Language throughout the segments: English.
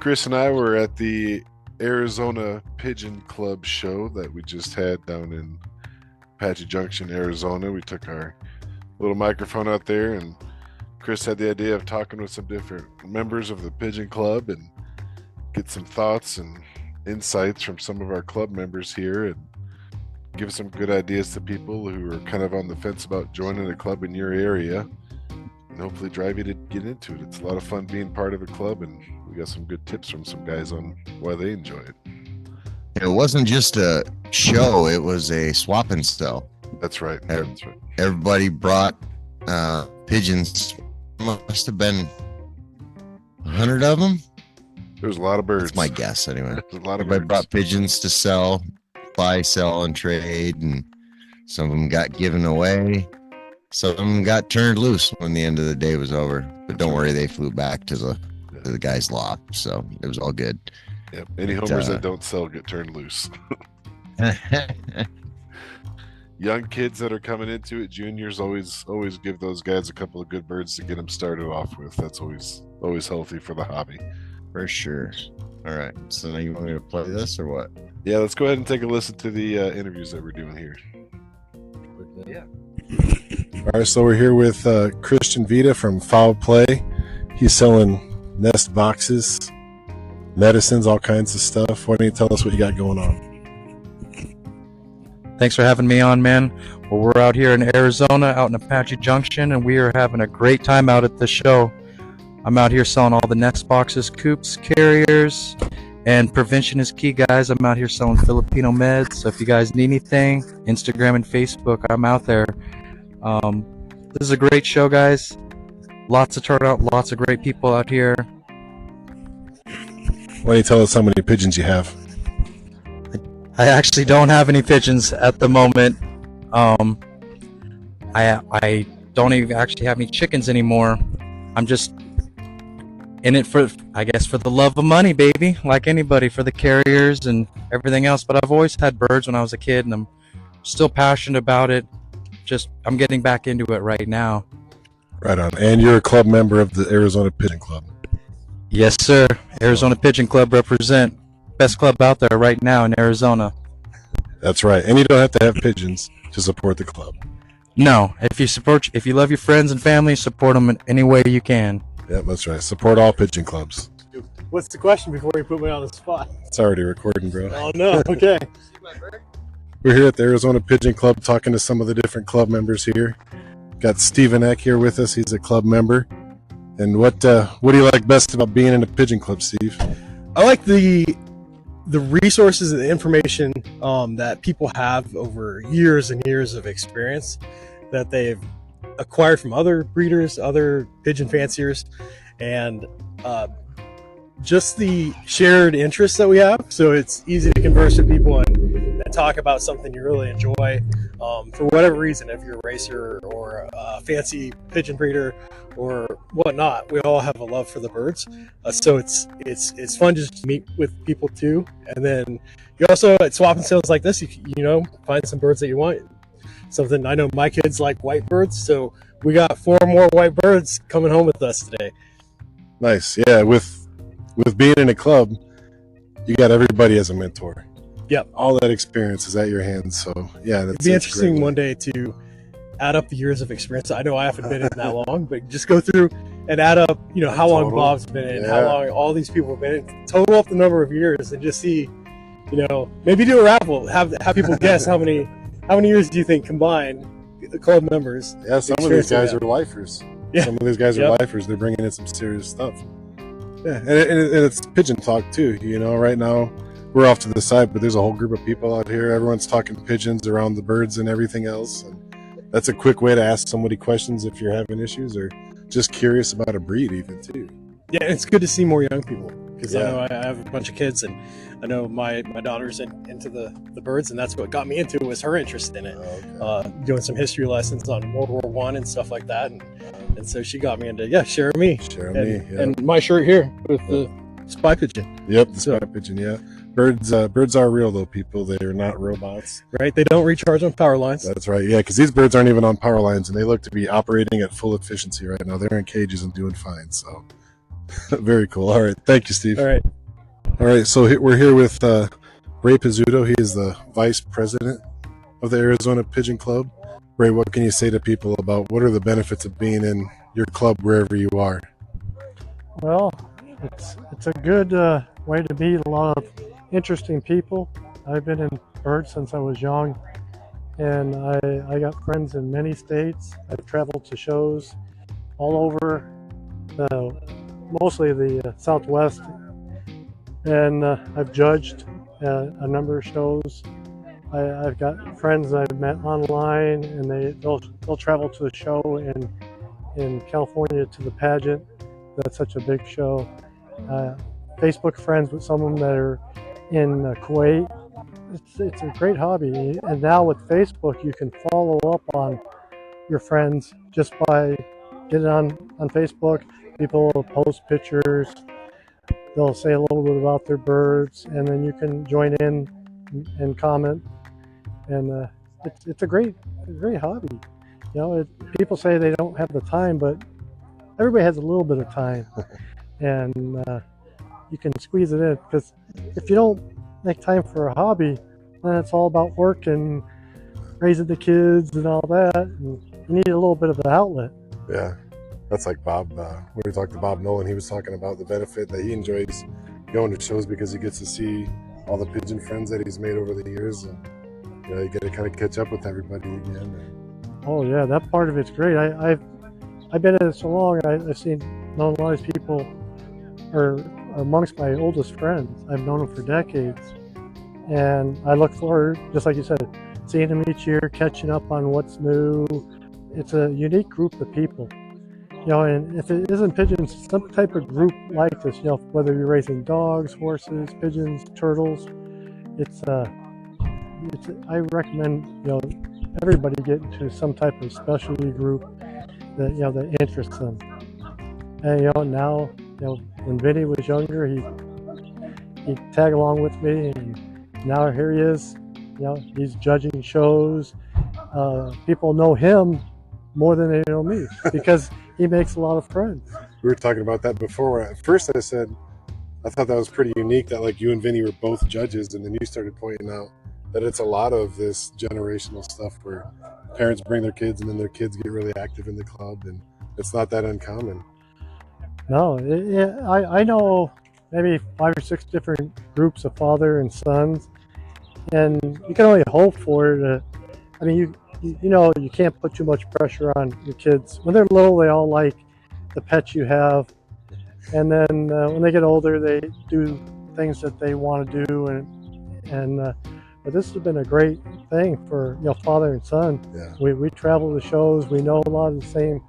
Chris and I were at the Arizona Pigeon Club show that we just had down in Apache Junction, Arizona. We took our little microphone out there, and Chris had the idea of talking with some different members of the Pigeon Club and get some thoughts and insights from some of our club members here and give some good ideas to people who are kind of on the fence about joining a club in your area, and hopefully drive you to get into it. It's a lot of fun being part of a club, and we got some good tips from some guys on why they enjoy it. It wasn't just a show, it was a swap and sell. That's right. That's right. Everybody brought pigeons. Must have been 100 of them. There's a lot of birds. That's my guess, anyway. There's a lot of Everybody birds. brought pigeons to sell, buy, sell, and trade, and some of them got given away. Some of them got turned loose when the end of the day was over. But don't worry, they flew back to the guy's lot, so it was all good. Yep. Any homers that don't sell get turned loose. Young kids that are coming into it, juniors, always give those guys a couple of good birds to get them started off with. That's always healthy for the hobby. For sure. All right. So now you want me to play this or what? Yeah, let's go ahead and take a listen to the interviews that we're doing here. Yeah. All right, so we're here with Christian Vita from Foul Play. He's selling nest boxes, medicines, all kinds of stuff. Why don't you tell us what you got going on? Thanks for having me on, man. Well, we're out here in Arizona, out in Apache Junction, and we are having a great time out at the show. I'm out here selling all the nest boxes, coops, carriers, and prevention is key, guys. I'm out here selling Filipino meds, so if you guys need anything, Instagram and Facebook, I'm out there. This is a great show, guys. Lots of turnout, lots of great people out here. Why don't you tell us how many pigeons you have? I actually don't have any pigeons at the moment. I don't even actually have any chickens anymore. I'm just in it for, I guess, for the love of money, baby, like anybody, for the carriers and everything else. But I've always had birds when I was a kid, and I'm still passionate about it. Just, I'm getting back into it right now. Right on. And you're a club member of the Arizona Pigeon Club. Yes, sir. Arizona Pigeon Club represent. Best club out there right now in Arizona. That's right. And you don't have to have pigeons to support the club. No, if you love your friends and family, support them in any way you can. Yep, that's right. Support all pigeon clubs. What's the question before you put me on the spot? It's already recording, bro. Oh, no. Okay. We're here at the Arizona Pigeon Club talking to some of the different club members here. Got Steven Eck here with us. He's a club member. And what do you like best about being in a pigeon club, Steve? I like the resources and the information that people have over years and years of experience that they've acquired from other breeders, other pigeon fanciers, and just the shared interests that we have. So it's easy to converse with people and talk about something you really enjoy for whatever reason. If you're a racer or a fancy pigeon breeder or whatnot, we all have a love for the birds. So it's fun just to meet with people too. And then you also, at swap and sales like this, you know, find some birds that you want. Something, I know my kids like white birds, so we got 4 more white birds coming home with us today. Nice. Yeah, with being in a club, you got everybody as a mentor. Yep. All that experience is at your hands. So yeah, it'd be interesting one day to add up the years of experience. I know I haven't been in that long, but just go through and add up, you know, how long Bob's been in, how long all these people have been in, total up the number of years, and just see, you know, maybe do a raffle, have people guess how many years do you think combined the club members. Yeah, some of these guys are lifers. Yeah. Some of these guys are lifers. They're bringing in some serious stuff. Yeah, and it's pigeon talk too. You know, right now we're off to the side, but there's a whole group of people out here. Everyone's talking pigeons around the birds and everything else. And that's a quick way to ask somebody questions if you're having issues or just curious about a breed even too. Yeah, it's good to see more young people because I know I have a bunch of kids, and I know my daughter's into the birds, and that's what got me into it, was her interest in it. Doing some history lessons on World War I and stuff like that, and so she got me into Share Me. And my shirt here with the spy pigeon. Yep, the spy pigeon. Yeah, birds are real though, people. They are not robots. Right? They don't recharge on power lines. That's right. Yeah, because these birds aren't even on power lines, and they look to be operating at full efficiency right now. They're in cages and doing fine. So Very cool. All right. Thank you, Steve. All right. All right. So we're here with Ray Pizzuto. He is the vice president of the Arizona Pigeon Club. Ray, what can you say to people about what are the benefits of being in your club wherever you are? Well, it's a good way to meet a lot of interesting people. I've been in birds since I was young, and I got friends in many states. I've traveled to shows all over, mostly the Southwest, and I've judged a number of shows. I've got friends I've met online, and they'll travel to a show in California to the pageant. That's such a big show. Facebook friends with some of them that are in Kuwait. It's a great hobby, and now with Facebook you can follow up on your friends just by getting on Facebook. People will post pictures, they'll say a little bit about their birds, and then you can join in and comment. And it's a great hobby. You know, people say they don't have the time, but everybody has a little bit of time, and you can squeeze it in, because if you don't make time for a hobby, then it's all about work and raising the kids and all that, and you need a little bit of an outlet. Yeah, that's like Bob. When we talked to Bob Nolan, he was talking about the benefit that he enjoys going to shows because he gets to see all the pigeon friends that he's made over the years, and you know, you get to kind of catch up with everybody again. Oh yeah, that part of it's great. I've been in it so long. I've known a lot of these people are amongst my oldest friends. I've known them for decades, and I look forward, just like you said, seeing them each year, catching up on what's new. It's a unique group of people, you know. And if it isn't pigeons, some type of group like this, you know, whether you're raising dogs, horses, pigeons, turtles, I recommend, you know, everybody get into some type of specialty group that, you know, that interests them. And you know, now, you know, when Vinny was younger, he'd tag along with me, and now here he is. You know, he's judging shows. People know him more than they know me because he makes a lot of friends. We were talking about that before. At first, I said I thought that was pretty unique that like you and Vinny were both judges, and then you started pointing out that it's a lot of this generational stuff where parents bring their kids and then their kids get really active in the club, and it's not that uncommon. No, I know maybe 5 or 6 different groups of father and sons, and you can only hope for it. I mean, you know, you can't put too much pressure on your kids. When they're little, they all like the pets you have, and then when they get older, they do things that they want to do, and but this has been a great thing for, you know, father and son. Yeah. We travel to shows. We know a lot of the same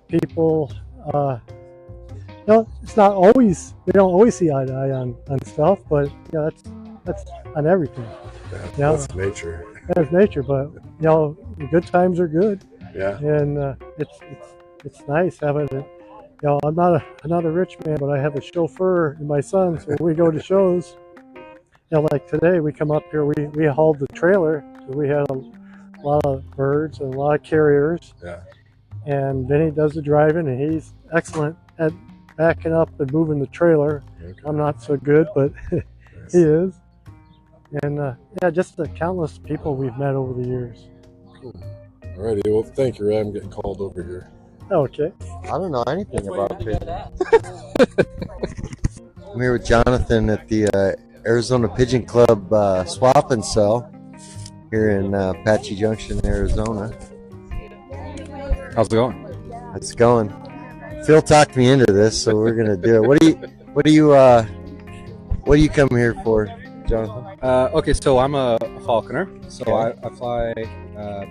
people. You know, it's not always, we don't always see eye to eye on stuff, but you know, that's on everything. Yeah, you know? That's nature. That's nature, but you know, the good times are good. Yeah. And it's nice having it. You know, I'm not a rich man, but I have a chauffeur and my son, so we go to shows. You know, like today we come up here, we hauled the trailer, so we had a lot of birds and a lot of carriers. Yeah. And Vinny does the driving, and he's excellent at backing up and moving the trailer. Okay. I'm not so good, but Nice. he is. And yeah, just the countless people we've met over the years. Cool. Alrighty, well, thank you, Ray. I'm getting called over here. Okay. I don't know anything about pigeons. I'm here with Jonathan at the Arizona Pigeon Club swap and sell here in Apache Junction, Arizona. How's it going? It's going. Phil talked me into this, so we're gonna do it. What do you come here for, Jonathan? Okay, so I'm a falconer. So Okay. I fly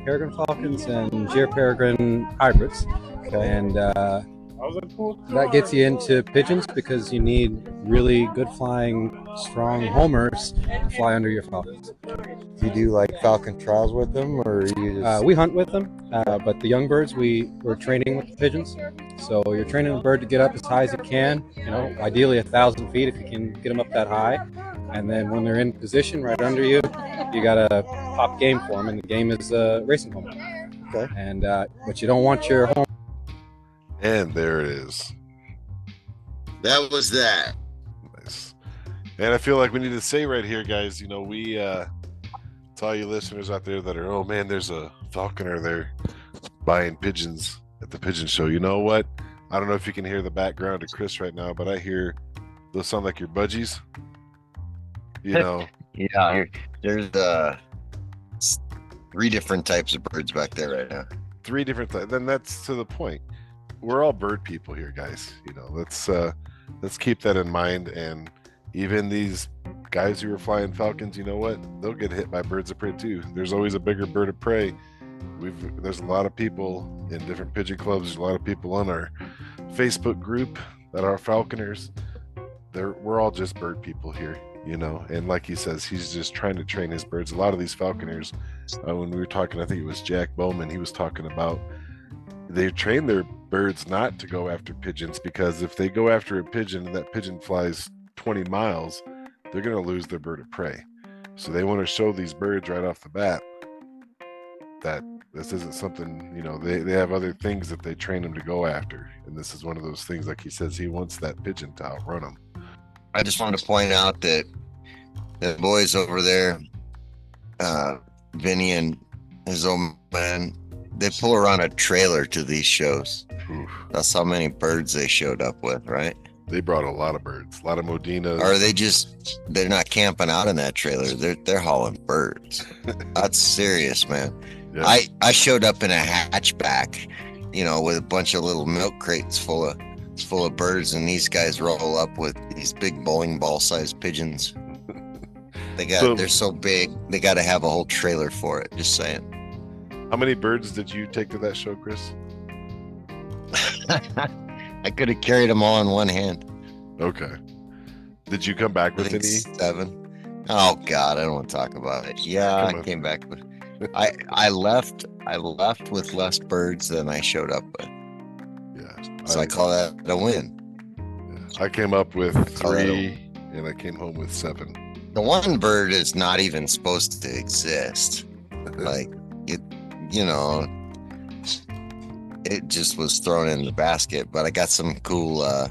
peregrine falcons and gyr peregrine hybrids. Okay. And that gets you into pigeons because you need really good flying, strong homers to fly under your falcons. Do you do like falcon trials with them, or you just? We hunt with them, but the young birds we're training with the pigeons. So you're training a bird to get up as high as it can. You know, ideally 1,000 feet if you can get them up that high. And then when they're in position right under you, you gotta pop game for them, and the game is racing homer. Okay. And but you don't want your home. And there it is. That was that. Nice. And I feel like we need to say right here, guys, you know, we to all you listeners out there that are, oh man, there's a falconer there buying pigeons at the pigeon show. You know what? I don't know if you can hear the background of Chris right now, but I hear those sound like your budgies. You know, Yeah, there's 3 different types of birds back there right now. 3 different then that's to the point. We're all bird people here, guys. You know, let's keep that in mind. And even these guys who are flying falcons, you know what? They'll get hit by birds of prey too. There's always a bigger bird of prey. There's a lot of people in different pigeon clubs. There's a lot of people on our Facebook group that are falconers. We're all just bird people here, you know. And like he says, he's just trying to train his birds. A lot of these falconers, when we were talking, I think it was Jack Bowman, he was talking about they train their birds not to go after pigeons, because if they go after a pigeon and that pigeon flies 20 miles, they're going to lose their bird of prey. So they want to show these birds right off the bat that this isn't something, you know, they have other things that they train them to go after. And this is one of those things, like he says, he wants that pigeon to outrun him. I just wanted to point out that the boys over there, Vinny and his old man, they pull around a trailer to these shows. Oof. That's how many birds they showed up with, right? They brought a lot of birds, a lot of Modinas. Or they're not camping out in that trailer. They're hauling birds. That's serious, man. Yeah. I showed up in a hatchback, you know, with a bunch of little milk crates full of birds, and these guys roll up with these big bowling ball sized pigeons. They're so big, they got to have a whole trailer for it. Just saying. How many birds did you take to that show, Chris? I could have carried them all in one hand. Okay. Did you come back with any? 7. Oh God, I don't want to talk about it. Yeah, I came back with. I left with less birds than I showed up with. Yeah. So I call that a win. Yeah. I came up with 3 and I came home with 7. The one bird is not even supposed to exist. Like it, you know, it just was thrown in the basket. But I got some cool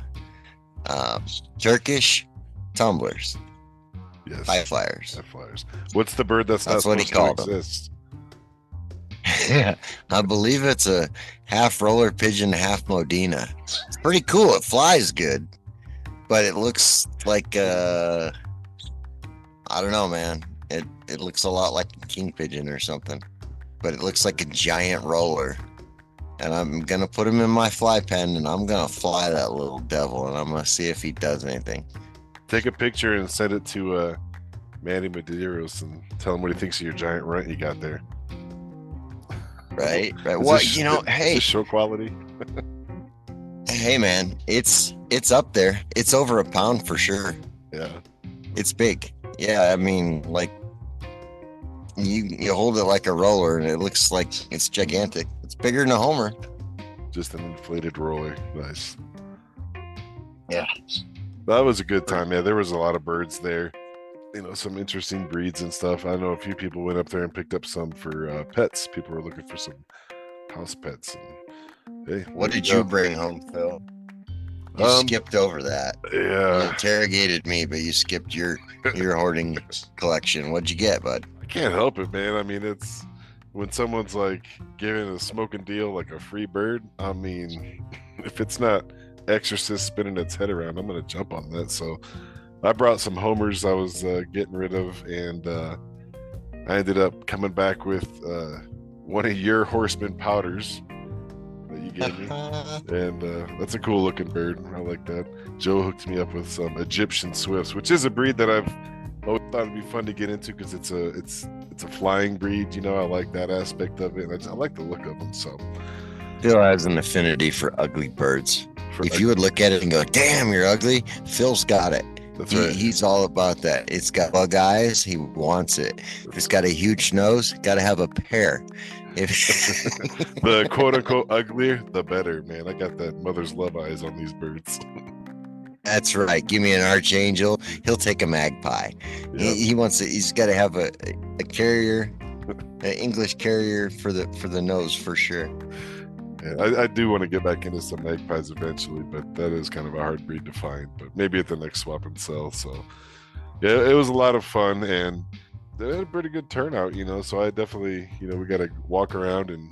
Turkish tumblers. Yes. High flyers. High flyers. What's the bird that's not what he supposed called to exist? Yeah, I believe it's a half roller pigeon, half Modena. It's pretty cool. It flies good, but it looks like I don't know, man. It looks a lot like a king pigeon or something, but it looks like a giant roller. And I'm gonna put him in my fly pen, and I'm gonna fly that little devil, and I'm gonna see if he does anything. Take a picture and send it to Manny Medeiros and tell him what he thinks of your giant runt you got there. Right. Well, you know, hey, is this show quality? Hey, man, it's up there. It's over a pound for sure. Yeah, it's big. Yeah, I mean, like you hold it like a roller, and it looks like it's gigantic. It's bigger than a Homer. Just an inflated roller. Nice. Yeah. That was a good time. Yeah, there was a lot of birds there. You know, some interesting breeds and stuff. I know a few people went up there and picked up some for pets. People were looking for some house pets. And, hey, what did you bring home, Phil? You skipped over that. Yeah. You interrogated me, but you skipped your hoarding collection. What'd you get, bud? I can't help it, man. I mean, it's when someone's like giving a smoking deal like a free bird. I mean, if it's not Exorcist spinning its head around, I'm gonna jump on that. So I brought some homers I was getting rid of, and I ended up coming back with one of your horseman powders that you gave me. And that's a cool looking bird. I like that. Joe hooked me up with some Egyptian swifts, which is a breed that I've always thought it'd be fun to get into because it's a flying breed. You know, I like that aspect of it. I like the look of them. So Phil has an affinity for ugly birds. If you would look at it and go, damn, you're ugly, Phil's got it. That's right. He's all about that. It's got bug eyes, he wants it. If it's got a huge nose, got to have a pair. If the quote unquote uglier, the better, man. I got that mother's love eyes on these birds. That's right. Give me an archangel, he'll take a magpie. Yep. He wants it. He's got to have a carrier, an English carrier for the nose for sure. Yeah, I do want to get back into some magpies eventually, but that is kind of a hard breed to find. But maybe at the next swap and sell. So yeah, it was a lot of fun, and they had a pretty good turnout, So I definitely, we got to walk around and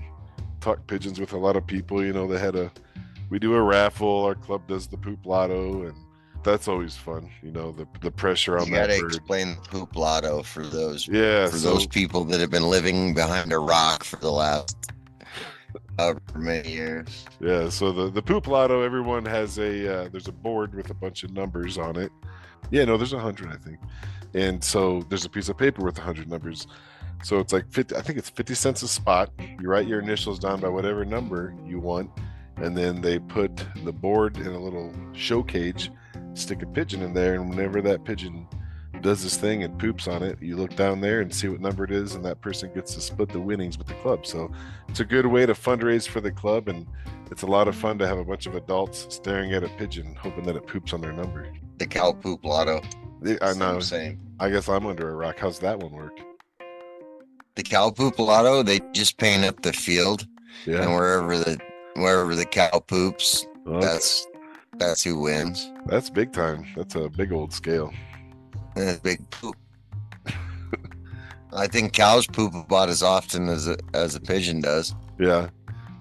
talk pigeons with a lot of people. We do a raffle. Our club does the poop lotto, and that's always fun. The pressure on You that gotta bird. explain the poop lotto for those Yeah, those people that have been living behind a rock for the last however many years. Yeah, so the poop lotto, everyone has there's a board with a bunch of numbers on it. Yeah, no, there's 100, I think. And so there's a piece of paper with 100 numbers. So it's like 50, I think it's 50 cents a spot. You write your initials down by whatever number you want, and then they put the board in a little show cage, stick a pigeon in there, and whenever that pigeon does this thing and poops on it, you look down there and see what number it is, and that person gets to split the winnings with the club. So it's a good way to fundraise for the club, and it's a lot of fun to have a bunch of adults staring at a pigeon hoping that it poops on their number. The cow poop lotto. I know. Same. I guess I'm under a rock. How's that one work? The cow poop lotto, they just paint up the field, Yeah. and wherever the cow poops, Okay. that's who wins. That's big time. That's a big old scale. And a big poop. I think cows poop about as often as a pigeon does. Yeah.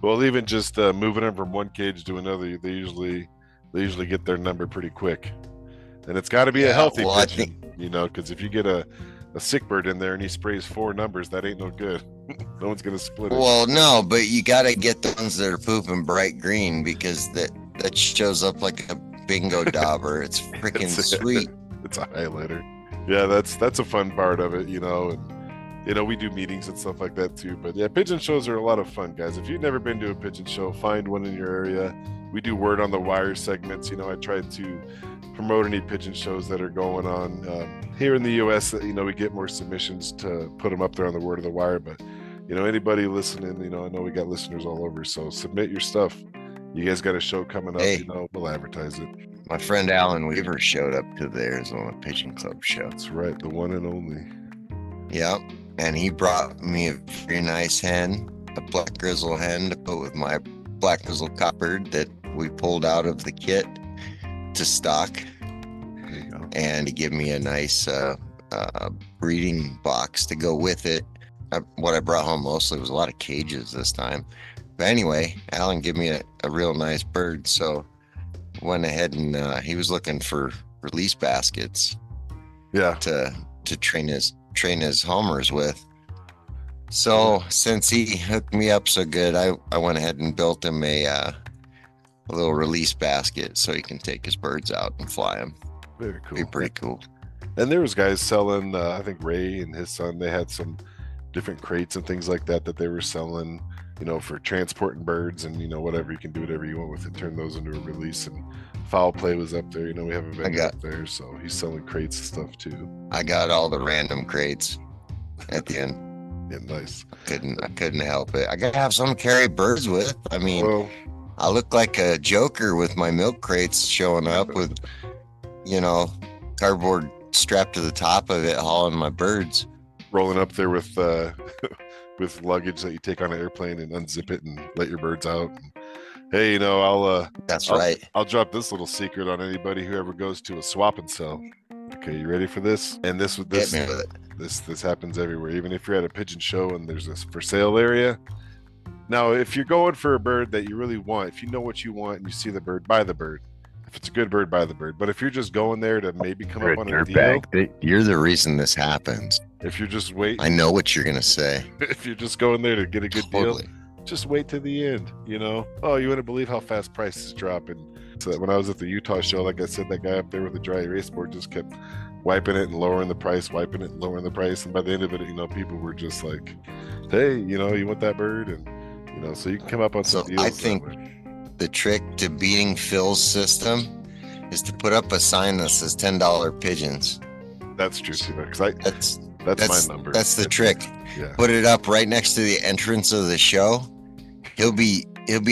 Well, even just moving them from one cage to another, they usually get their number pretty quick. And it's got to be a healthy pigeon, because if you get a sick bird in there and he sprays 4 numbers, that ain't no good. No one's gonna split it. Well, no, but you got to get the ones that are pooping bright green, because that shows up like a bingo dauber. It's freaking sweet. It's a highlighter. Yeah, that's a fun part of it, and we do meetings and stuff like that too. But yeah, pigeon shows are a lot of fun, guys. If you've never been to a pigeon show, find one in your area. We do word on the wire segments. I try to promote any pigeon shows that are going on here in the U.S. We get more submissions to put them up there on the word of the wire. But anybody listening, I know we got listeners all over. So submit your stuff. You guys got a show coming up. Hey. We'll advertise it. My friend Alan Weaver showed up to the Arizona Pigeon Club show. That's right, the one and only. Yep, and he brought me a very nice hen, a black grizzle hen, to put with my black grizzle copperbird that we pulled out of the kit to stock. There you go. And he gave me a nice breeding box to go with it. What I brought home mostly was a lot of cages this time. But anyway, Alan gave me a real nice bird, so went ahead and he was looking for release baskets. Yeah. To train his homers with. So since he hooked me up so good, I went ahead and built him a little release basket so he can take his birds out and fly them. Very cool. Be pretty cool. And there was guys selling, I think Ray and his son, they had some different crates and things like that they were selling, for transporting birds and, whatever. You can do whatever you want with it, turn those into a release. And Foul Play was up there. We have a vendor up there, so he's selling crates and stuff too. I got all the random crates at the end. Yeah, nice. I couldn't help it. I gotta have some to carry birds with. I mean, Well, I look like a joker with my milk crates showing up with, cardboard strapped to the top of it, hauling my birds. rolling up there with with luggage that you take on an airplane and unzip it and let your birds out. And, hey, That's right. I'll drop this little secret on anybody who ever goes to a swap and sell. Okay, you ready for this? And this Hit me with it. This happens everywhere. Even if you're at a pigeon show and there's this for sale area. Now, if you're going for a bird that you really want, if you know what you want and you see the bird, buy the bird. If it's a good bird, buy the bird. But if you're just going there to maybe come up on a deal, You're the reason this happens. if you're just waiting, I know what you're gonna say. if you're just going there to get a good deal, Totally. just wait to the end. Oh, you wouldn't believe how fast prices drop. And so when I was at the Utah show, like I said, that guy up there with the dry erase board just kept wiping it and lowering the price, wiping it and lowering the price. And by the end of it, people were just like, hey, you want that bird? And so you can come up on some So deals. I that think way. the trick to beating Phil's system is to put up a sign that says $10 pigeons. That's true too, because that's my number. That's the trick. Yeah. Put it up right next to the entrance of the show. He'll be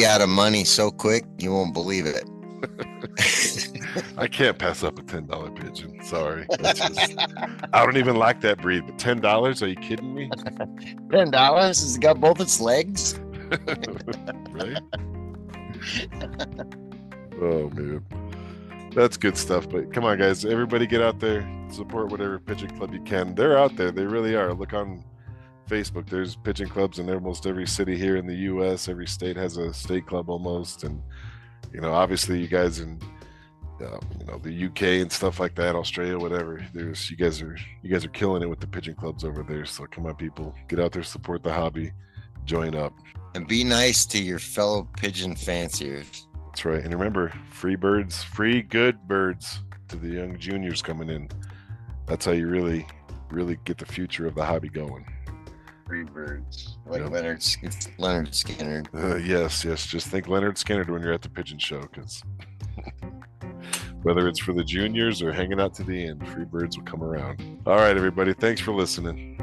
out of money so quick you won't believe it. I can't pass up a $10 pigeon. Sorry. I don't even like that breed, but $10? Are you kidding me? $10? Has it got both its legs? Right? Oh man, that's good stuff. But come on, guys, everybody get out there, support whatever pigeon club you can. They're out there, they really are. Look on Facebook, there's pigeon clubs in almost every city here in the U.S. Every state has a state club almost, and obviously you guys in the UK and stuff like that, Australia, whatever. You guys are killing it with the pigeon clubs over there. So come on, people, get out there, support the hobby, join up, and be nice to your fellow pigeon fanciers. That's right. And remember, free birds, free good birds to the young juniors coming in. That's how you really get the future of the hobby going. Free birds, like Leonard Skinner. Yes. Just think Leonard Skinner when you're at the pigeon show, because whether it's for the juniors or hanging out to the end, free birds will come around. All right, everybody. Thanks for listening.